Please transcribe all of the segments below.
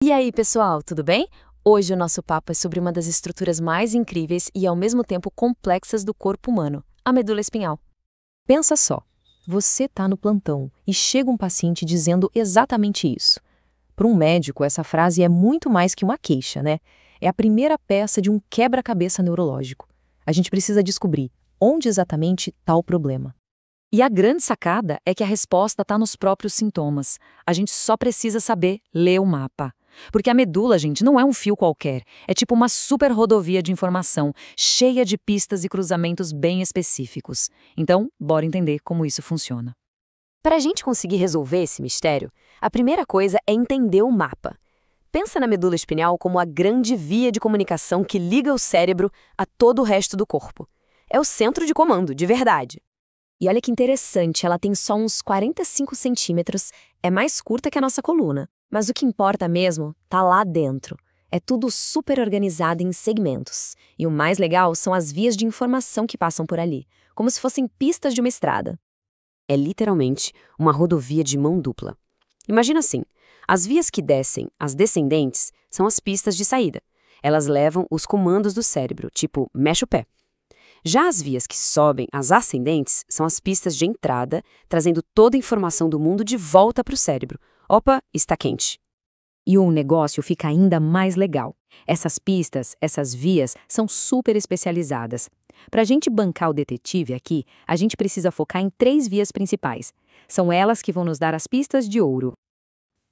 E aí, pessoal, tudo bem? Hoje o nosso papo é sobre uma das estruturas mais incríveis e ao mesmo tempo complexas do corpo humano, a medula espinhal. Pensa só, você está no plantão e chega um paciente dizendo exatamente isso. Para um médico, essa frase é muito mais que uma queixa, né? É a primeira peça de um quebra-cabeça neurológico. A gente precisa descobrir onde exatamente está o problema. E a grande sacada é que a resposta está nos próprios sintomas. A gente só precisa saber ler o mapa. Porque a medula, gente, não é um fio qualquer. É tipo uma super rodovia de informação, cheia de pistas e cruzamentos bem específicos. Então, bora entender como isso funciona. Para a gente conseguir resolver esse mistério, a primeira coisa é entender o mapa. Pensa na medula espinhal como a grande via de comunicação que liga o cérebro a todo o resto do corpo. É o centro de comando, de verdade. E olha que interessante, ela tem só uns 45 centímetros, é mais curta que a nossa coluna. Mas o que importa mesmo tá lá dentro. É tudo super organizado em segmentos. E o mais legal são as vias de informação que passam por ali, como se fossem pistas de uma estrada. É literalmente uma rodovia de mão dupla. Imagina assim, as vias que descem, as descendentes, são as pistas de saída. Elas levam os comandos do cérebro, tipo, mexe o pé. Já as vias que sobem, as ascendentes, são as pistas de entrada, trazendo toda a informação do mundo de volta para o cérebro. Opa, está quente. E o negócio fica ainda mais legal. Essas pistas, essas vias, são super especializadas. Para a gente bancar o detetive aqui, a gente precisa focar em 3 vias principais. São elas que vão nos dar as pistas de ouro.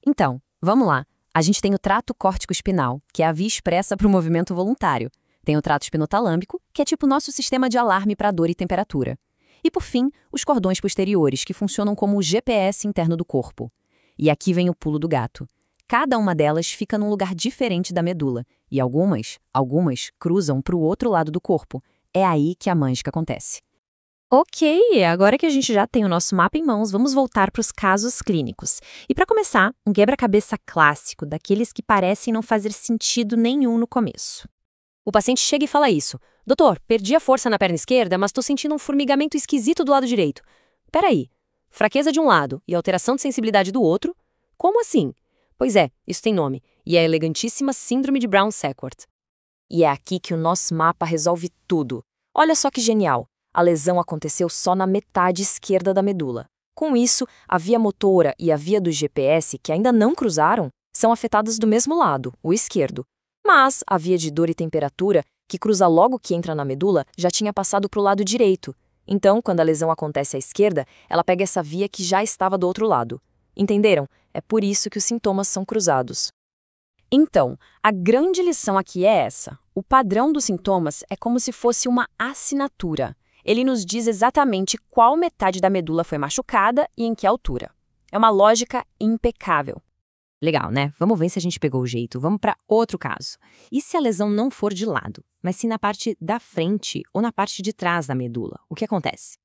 Então, vamos lá. A gente tem o trato córtico-espinal, que é a via expressa para o movimento voluntário. Tem o trato espinotalâmbico, que é tipo o nosso sistema de alarme para dor e temperatura. E, por fim, os cordões posteriores, que funcionam como o GPS interno do corpo. E aqui vem o pulo do gato. Cada uma delas fica num lugar diferente da medula, e algumas cruzam para o outro lado do corpo. É aí que a mágica acontece. Ok, agora que a gente já tem o nosso mapa em mãos, vamos voltar para os casos clínicos. E para começar, um quebra-cabeça clássico, daqueles que parecem não fazer sentido nenhum no começo. O paciente chega e fala isso. Doutor, perdi a força na perna esquerda, mas estou sentindo um formigamento esquisito do lado direito. Peraí, fraqueza de um lado e alteração de sensibilidade do outro? Como assim? Pois é, isso tem nome, e é a elegantíssima Síndrome de Brown-Séquard. E é aqui que o nosso mapa resolve tudo. Olha só que genial! A lesão aconteceu só na metade esquerda da medula. Com isso, a via motora e a via do GPS, que ainda não cruzaram, são afetadas do mesmo lado, o esquerdo. Mas a via de dor e temperatura, que cruza logo que entra na medula, já tinha passado para o lado direito. Então, quando a lesão acontece à esquerda, ela pega essa via que já estava do outro lado. Entenderam? É por isso que os sintomas são cruzados. Então, a grande lição aqui é essa. O padrão dos sintomas é como se fosse uma assinatura. Ele nos diz exatamente qual metade da medula foi machucada e em que altura. É uma lógica impecável. Legal, né? Vamos ver se a gente pegou o jeito. Vamos para outro caso. E se a lesão não for de lado, mas sim na parte da frente ou na parte de trás da medula? O que acontece?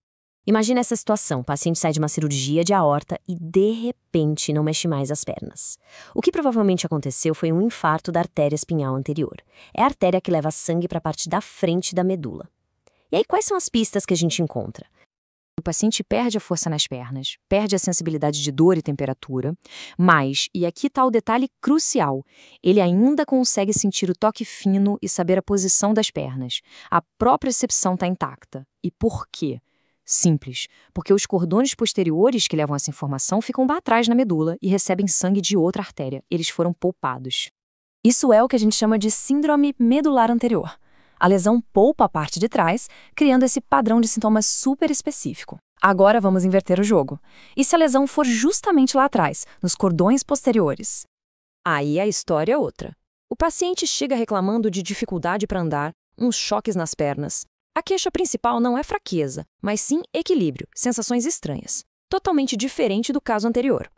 Imagina essa situação, o paciente sai de uma cirurgia de aorta e, de repente, não mexe mais as pernas. O que provavelmente aconteceu foi um infarto da artéria espinhal anterior. É a artéria que leva sangue para a parte da frente da medula. E aí, quais são as pistas que a gente encontra? O paciente perde a força nas pernas, perde a sensibilidade de dor e temperatura, mas, e aqui está o detalhe crucial, ele ainda consegue sentir o toque fino e saber a posição das pernas. A propriocepção está intacta. E por quê? Simples, porque os cordões posteriores que levam essa informação ficam lá atrás na medula e recebem sangue de outra artéria. Eles foram poupados. Isso é o que a gente chama de síndrome medular anterior. A lesão poupa a parte de trás, criando esse padrão de sintomas super específico. Agora vamos inverter o jogo. E se a lesão for justamente lá atrás, nos cordões posteriores? Aí a história é outra. O paciente chega reclamando de dificuldade para andar, uns choques nas pernas. A queixa principal não é fraqueza, mas sim equilíbrio, sensações estranhas. Totalmente diferente do caso anterior.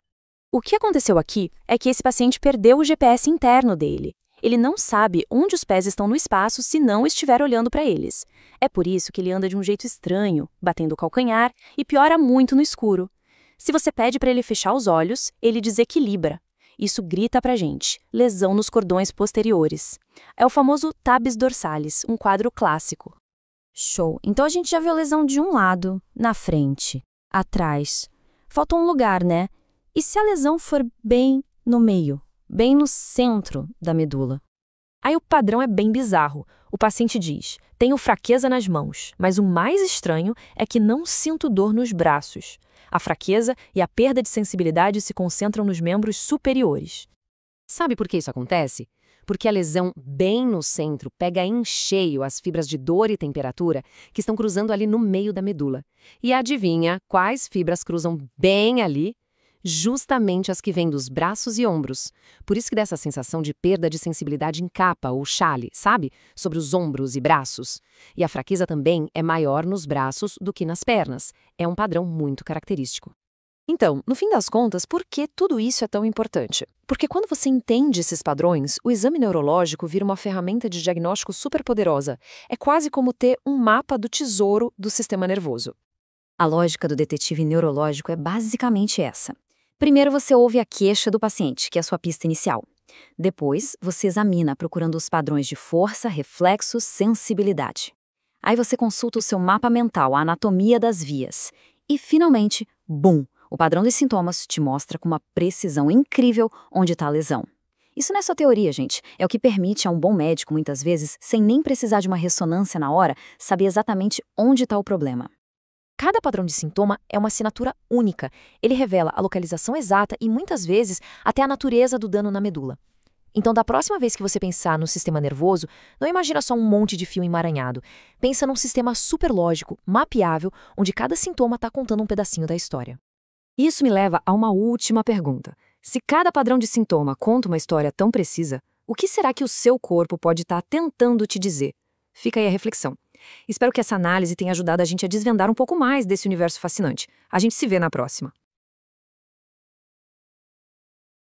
O que aconteceu aqui é que esse paciente perdeu o GPS interno dele. Ele não sabe onde os pés estão no espaço se não estiver olhando para eles. É por isso que ele anda de um jeito estranho, batendo o calcanhar e piora muito no escuro. Se você pede para ele fechar os olhos, ele desequilibra. Isso grita pra gente, lesão nos cordões posteriores. É o famoso tabes dorsalis, um quadro clássico. Show! Então a gente já viu a lesão de um lado, na frente, atrás. Falta um lugar, né? E se a lesão for bem no meio? bem no centro da medula. Aí o padrão é bem bizarro. O paciente diz: tenho fraqueza nas mãos, mas o mais estranho é que não sinto dor nos braços. A fraqueza e a perda de sensibilidade se concentram nos membros superiores. Sabe por que isso acontece? Porque a lesão bem no centro pega em cheio as fibras de dor e temperatura que estão cruzando ali no meio da medula. E adivinha quais fibras cruzam bem ali? Justamente as que vêm dos braços e ombros. Por isso que dá essa sensação de perda de sensibilidade em capa ou chale, sabe? Sobre os ombros e braços. E a fraqueza também é maior nos braços do que nas pernas. É um padrão muito característico. Então, no fim das contas, por que tudo isso é tão importante? Porque quando você entende esses padrões, o exame neurológico vira uma ferramenta de diagnóstico superpoderosa. É quase como ter um mapa do tesouro do sistema nervoso. A lógica do detetive neurológico é basicamente essa. Primeiro você ouve a queixa do paciente, que é a sua pista inicial. Depois, você examina procurando os padrões de força, reflexos, sensibilidade. Aí você consulta o seu mapa mental, a anatomia das vias. E, finalmente, bum! O padrão dos sintomas te mostra com uma precisão incrível onde está a lesão. Isso não é só teoria, gente. É o que permite a um bom médico, muitas vezes, sem nem precisar de uma ressonância na hora, saber exatamente onde está o problema. Cada padrão de sintoma é uma assinatura única. Ele revela a localização exata e, muitas vezes, até a natureza do dano na medula. Então, da próxima vez que você pensar no sistema nervoso, não imagina só um monte de fio emaranhado. Pensa num sistema superlógico, mapeável, onde cada sintoma está contando um pedacinho da história. Isso me leva a uma última pergunta. Se cada padrão de sintoma conta uma história tão precisa, o que será que o seu corpo pode estar tentando te dizer? Fica aí a reflexão. Espero que essa análise tenha ajudado a gente a desvendar um pouco mais desse universo fascinante. A gente se vê na próxima.